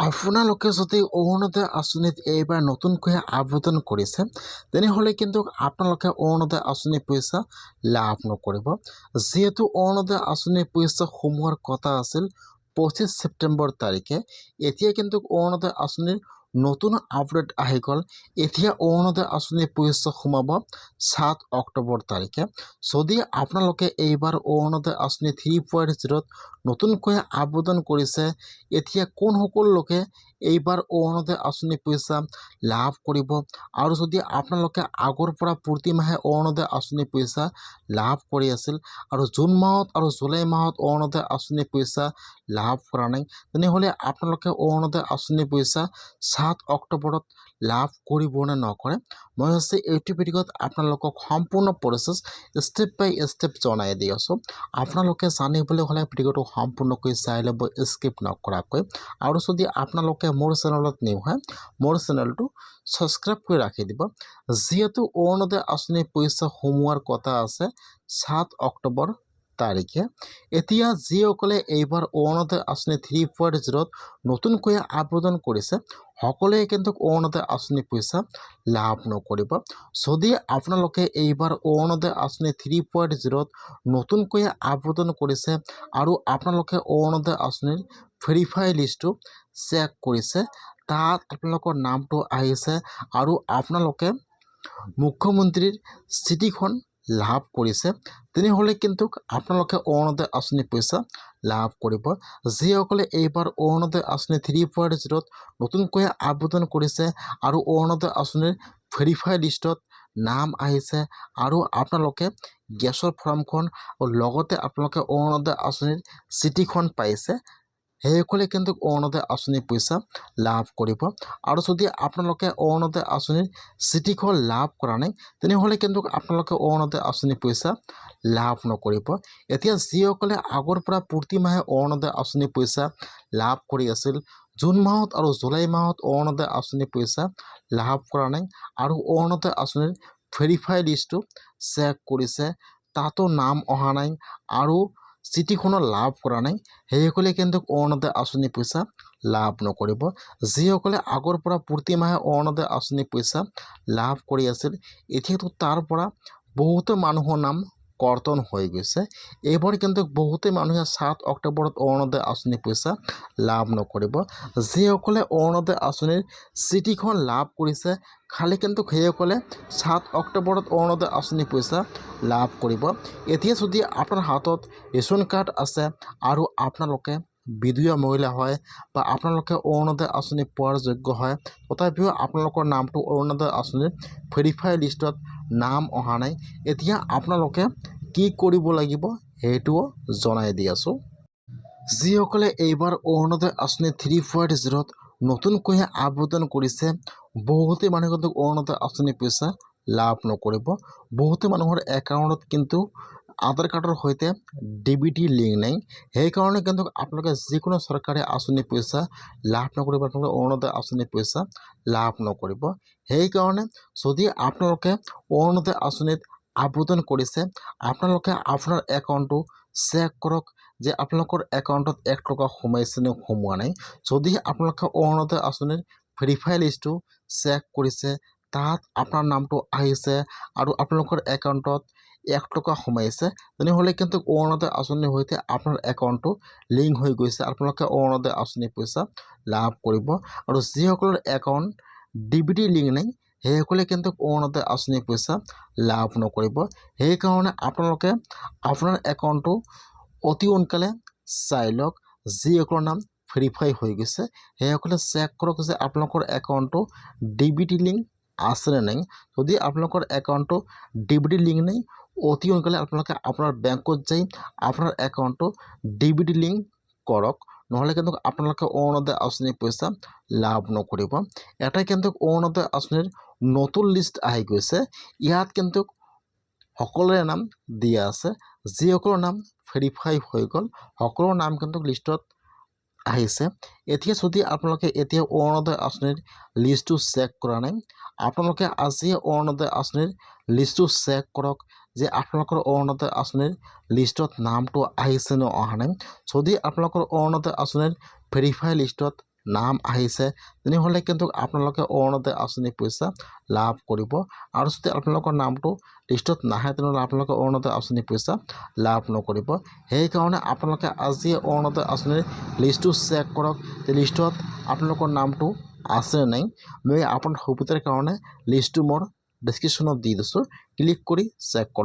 আপোনালোকে যদি অৰুণোদয় আঁচনিত এইবাৰ নতুনকৈ আবেদন কৰিছে তেনেহ'লে কিন্তু আপোনালোকে অৰুণোদয় আঁচনিৰ পইচা লাভ নকৰিব। যিহেতু অৰুণোদয় আঁচনিৰ পইচা সোমোৱাৰ কথা আছিল 25 ছেপ্টেম্বৰ তাৰিখে, এতিয়া কিন্তু অৰুণোদয় আঁচনিৰ নতুন আপডেট আহি গ'ল। এতিয়া অৰুণোদয় আঁচনিৰ পইচা সোমাব 7 অক্টোবৰ তাৰিখে। যদি আপোনালোকে এইবাৰ অৰুণোদয় আঁচনি 3.0ত নতুনকৈ আবেদন কৰিছে, এতিয়া কোনসকল লোকে এইবাৰ অৰুণোদয় আঁচনি পইচা লাভ কৰিব আৰু যদি আপোনালোকে আগৰ পৰা প্ৰতি মাহে অৰুণোদয় আঁচনি পইচা লাভ কৰি আছিল আৰু জুন মাহত আৰু জুলাই মাহত অৰুণোদয় আঁচনি পইচা লাভ কৰা নাই, তেনেহ'লে আপোনালোকে অৰুণোদয় আঁচনি পইচা 7 অক্টোবৰত লাভ কৰিব নে নকৰে। মই হৈছে এইটো ভিডিঅ'ত আপোনালোকক সম্পূৰ্ণ প্ৰচেছ ষ্টেপ বাই ষ্টেপ জনাই দি আছোঁ। আপোনালোকে জানিবলৈ হ'লে ভিডিঅ'টো সম্পূৰ্ণকৈ চাই ল'ব, স্কিপ নকৰাকৈ। আৰু যদি আপোনালোকে মোৰ চেনেলত নিউ হয়, মোৰ চেনেলটো ছাবস্ক্ৰাইব কৰি ৰাখি দিব। যিহেতু অৰুণোদয় আঁচনিৰ পইচা সোমোৱাৰ কথা আছে 7 অক্টোবৰ তাৰিখে, এতিয়া যিসকলে এইবাৰ অৰুণোদয় আঁচনি 3.0ত নতুনকৈ আবেদন কৰিছে সকলোৱে কিন্তু অৰুণোদয় আঁচনি পইচা লাভ নকৰিব। যদি আপোনালোকে এইবাৰ অৰুণোদয় আঁচনি 3.0ত নতুনকৈ আবেদন কৰিছে আৰু আপোনালোকে অৰুণোদয় আঁচনিৰ ভেৰিফাই লিষ্টটো চেক কৰিছে, তাত আপোনালোকৰ নামটো আহিছে আৰু আপোনালোকে মুখ্যমন্ত্ৰীৰ চিঠিখন লাভ কৰিছে, তেনেহ'লে কিন্তু আপোনালোকে অৰুণোদয় আঁচনি পইচা লাভ কৰিব। যিসকলে এইবাৰ অৰুণোদয় আঁচনি 3.0ত নতুনকৈ আবেদন কৰিছে আৰু অৰুণোদয় আঁচনিৰ ভেৰিফাই লিষ্টত নাম আহিছে আৰু আপোনালোকে গেছৰ ফৰ্মখন লগতে আপোনালোকে অৰুণোদয় আঁচনিৰ চিঠিখন পাইছে, সেইসকলে কিন্তু অৰুণোদয় আঁচনিৰ পইচা লাভ কৰিব। আৰু যদি আপোনালোকে অৰুণোদয় আঁচনিৰ চিঠিখন লাভ কৰা নাই, তেনেহ'লে কিন্তু আপোনালোকে অৰুণোদয় আঁচনিৰ পইচা লাভ নকৰিব। এতিয়া যিসকলে আগৰ পৰা প্ৰতি মাহে অৰুণোদয় আঁচনিৰ পইচা লাভ কৰি আছিল, জুন মাহত আৰু জুলাই মাহত অৰুণোদয় আঁচনিৰ পইচা লাভ কৰা নাই আৰু অৰুণোদয় আঁচনিৰ ভেৰিফাই লিষ্টটো চেক কৰিছে, তাতো নাম অহা নাই আৰু চিঠিখনো লাভ কৰা নাই, সেইসকলে কিন্তু অৰুণোদয় আঁচনি পইচা লাভ নকৰিব। যিসকলে আগৰ পৰা প্ৰতি মাহে অৰুণোদয় আঁচনি পইচা লাভ কৰি আছিল, এতিয়াতো তাৰ পৰা বহুতো মানুহৰ নাম কৰ্তন হৈ গৈছে। এইবাৰ কিন্তু বহুতে মানুহে 7 অক্টোবৰত অৰুণোদয় আঁচনি পইচা লাভ নকৰিব। যিসকলে অৰুণোদয় আঁচনিৰ চিঠিখন লাভ কৰিছে, খালি কিন্তু সেইসকলে 7 অক্টোবৰত অৰুণোদয় আঁচনি পইচা লাভ কৰিব। এতিয়া যদি আপোনাৰ হাতত ৰেচন কাৰ্ড আছে আৰু আপোনালোকে বিধৱা মহিলা হয় বা আপোনালোকে অৰুণোদয় আঁচনি পোৱাৰ যোগ্য হয়, তথাপিও আপোনালোকৰ নামটো অৰুণোদয় আঁচনিৰ ভেৰিফাই লিষ্টত নাম অহা নাই, এতিয়া আপোনালোকে কি কৰিব লাগিব সেইটোও জনাই দি আছোঁ। যিসকলে এইবাৰ অৰুণোদয় আঁচনি 3.0ত নতুনকৈ আবেদন কৰিছে, বহুতে মানুহে কিন্তু অৰুণোদয় আঁচনি পইচা লাভ নকৰিব। বহুতে মানুহৰ একাউণ্টত কিন্তু আধাৰ কাৰ্ডৰ সৈতে DBT লিংক নাই, সেইকাৰণে কিন্তু আপোনালোকে যিকোনো চৰকাৰী আঁচনি পইচা লাভ নকৰিব, আপোনালোকে অৰুণোদয় আঁচনি পইচা লাভ নকৰিব। সেইকাৰণে যদি আপোনালোকে অৰুণোদয় আঁচনিত আবেদন কৰিছে, আপোনালোকে আপোনাৰ একাউণ্টটো চেক কৰক যে আপোনালোকৰ একাউণ্টত 1 টকা সোমাইছে নে সোমোৱা নাই। যদি আপোনালোকে অৰুণোদয় আঁচনিৰ ভেৰিফাই লিষ্টটো চেক কৰিছে, তাত আপোনাৰ নামটো আহিছে আৰু আপোনালোকৰ একাউণ্টত 1 টকা সোমাইছে, তেনেহ'লে কিন্তু অৰুণোদয় আঁচনিৰ সৈতে আপোনাৰ একাউণ্টটো লিংক হৈ গৈছে, আপোনালোকে অৰুণোদয় আঁচনি পইচা লাভ কৰিব। আৰু যিসকলৰ একাউণ্ট DBT লিংক নাই, সেইসকলে কিন্তু অৰুণোদয় আঁচনি পইচা লাভ নকৰিব। সেইকাৰণে আপোনালোকে আপোনাৰ একাউণ্টটো অতি সোনকালে চাই লওক। যিসকলৰ নাম ভেৰিফাই হৈ গৈছে, সেইসকলে চেক কৰক যে আপোনালোকৰ একাউণ্টটো DBT লিংক আছে নে নাই। যদি আপোনালোকৰ একাউণ্টটো DBT লিংক নাই, অতি সোনকালে আপোনালোকে আপোনাৰ বেংকত যাই আপোনাৰ একাউণ্টটো DBT লিংক কৰক, নহ'লে কিন্তু আপোনালোকে অৰুণোদয় আঁচনিৰ পইচা লাভ নকৰিব। এটাই কিন্তু অৰুণোদয় আঁচনিৰ নতুন লিষ্ট আহি গৈছে, ইয়াত কিন্তু সকলোৰে নাম দিয়া আছে। যিসকলৰ নাম ভেৰিফাই হৈ গ'ল, সকলোৰ নাম কিন্তু লিষ্টত আহিছে। এতিয়া যদি আপোনালোকে এতিয়া অৰুণোদয় আঁচনিৰ লিষ্টটো চেক কৰা নাই, আপোনালোকে আজিয়ে অৰুণোদয় আঁচনিৰ লিষ্টটো চেক কৰক যে আপোনালোকৰ অৰুণোদয় আঁচনিৰ লিষ্টত নামটো আহিছে নে অহা নাই। যদি আপোনালোকৰ অৰুণোদয় আঁচনিৰ ভেৰিফাই লিষ্টত নাম আহিছে তেনেহ'লে কিন্তু আপোনালোকে অৰুণোদয় আঁচনি পইচা লাভ কৰিব আৰু যদি আপোনালোকৰ নামটো লিষ্টত নাহে তেনেহ'লে আপোনালোকে অৰুণোদয় আঁচনি পইচা লাভ নকৰিব সেইকাৰণে আপোনালোকে আজি অৰুণোদয় আঁচনিৰ লিষ্টটো চেক কৰক যে লিষ্টত আপোনালোকৰ নামটো আছে নাই মই আপোনাৰ সুবিধাৰ কাৰণে লিষ্টটো মোৰ ডেছক্ৰিপশ্যনত দি দিছোঁ ক্লিক কৰি চেক কৰক